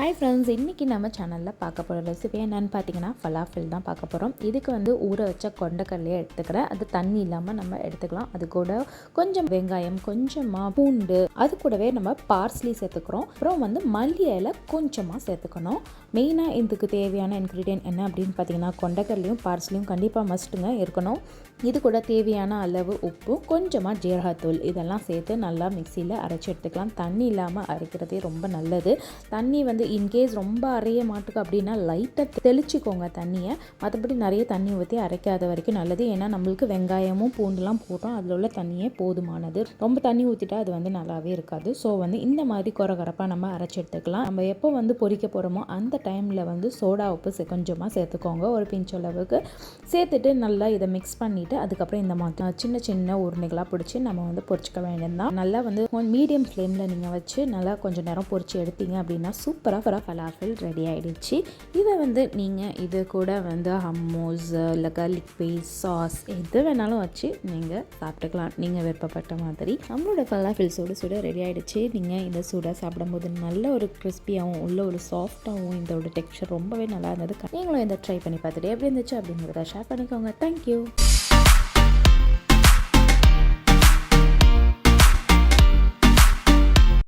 Hi friends, இன்றைக்கி நம்ம சேனலில் பார்க்க போகிற ரெசிபி என்னென்னு பார்த்தீங்கன்னா ஃபலாஃபில் தான் பார்க்க போகிறோம். இதுக்கு ஊற வச்ச கொண்டக்கடலையை எடுத்துக்கிறேன். அது தண்ணி இல்லாமல் நம்ம எடுத்துக்கலாம். அது கூட கொஞ்சம் வெங்காயம், கொஞ்சமாக பூண்டு, அது கூடவே நம்ம பார்ஸ்லி சேர்த்துக்கிறோம். அப்புறம் மல்லி இலை கொஞ்சமாக சேர்த்துக்கணும். மெயினாக இதுக்கு தேவையான இன்க்ரீடியன்ட் என்ன அப்படின்னு பார்த்தீங்கன்னா கொண்டக்கடலையும் பார்ஸ்லியும் கண்டிப்பாக மஸ்ட்டுங்க இருக்கணும். இது கூட தேவையான அளவு உப்பு, கொஞ்சமாக ஜீரகத்தூள் இதெல்லாம் சேர்த்து நல்லா மிக்சியில் அரைச்சி எடுத்துக்கலாம். தண்ணி இல்லாமல் அரைக்கிறதே ரொம்ப நல்லது. தண்ணி இன்கேஸ் ரொம்ப அரைய மாட்டுக்கு அப்படின்னா லைட்டாக தெளிச்சிக்கோங்க தண்ணியை. மற்றபடி நிறைய தண்ணி ஊற்றி அரைக்காத வரைக்கும் நல்லது. ஏன்னா நம்மளுக்கு வெங்காயமும் பூண்டுலாம் போட்டோம், அதில் உள்ள தண்ணியே போதுமானது. ரொம்ப தண்ணி ஊற்றிட்டா அது நல்லாவே இருக்காது. ஸோ இந்த மாதிரி கொரகரப்பாக நம்ம அரைச்சி எடுத்துக்கலாம். நம்ம எப்போ பொரிக்க போகிறோமோ அந்த டைமில் சோடா உப்பு கொஞ்சமாக சேர்த்துக்கோங்க. ஒரு பிஞ்ச் அளவுக்கு சேர்த்துட்டு நல்லா இதை மிக்ஸ் பண்ணிவிட்டு அதுக்கப்புறம் இந்த மாதிரி சின்ன சின்ன உருளைகளாக பிடிச்சி நம்ம பொரிச்சிக்க வேண்டியதுதான். நல்லா மீடியம் ஃப்ளேமில் நீங்கள் வச்சு நல்லா கொஞ்சம் நேரம் பொரிச்சு எடுத்தீங்க அப்படின்னா சூப்பராக ஃபலாஃபில் ரெடி ஆகிடுச்சு. இதை நீங்கள் இது கூட ஹம்மோஸ் இல்லை garlic paste சாஸ் எது வேணாலும் வச்சு நீங்கள் சாப்பிட்டுக்கலாம், நீங்கள் விருப்பப்பட்ட மாதிரி. நம்மளோட ஃபலாஃபில் சுட ரெடி ஆகிடுச்சு. நீங்கள் இந்த சூடாக சாப்பிடும்போது நல்ல ஒரு கிறிஸ்பியாகவும் உள்ள ஒரு சாஃப்டாகவும் இதோட டெக்ஸ்சர் ரொம்பவே நல்லா இருந்தது. நீங்களும் இதை ட்ரை பண்ணி பார்த்துட்டு எப்படி இருந்துச்சு அப்படிங்கிறத ஷேர் பண்ணிக்கோங்க. தேங்க்யூ.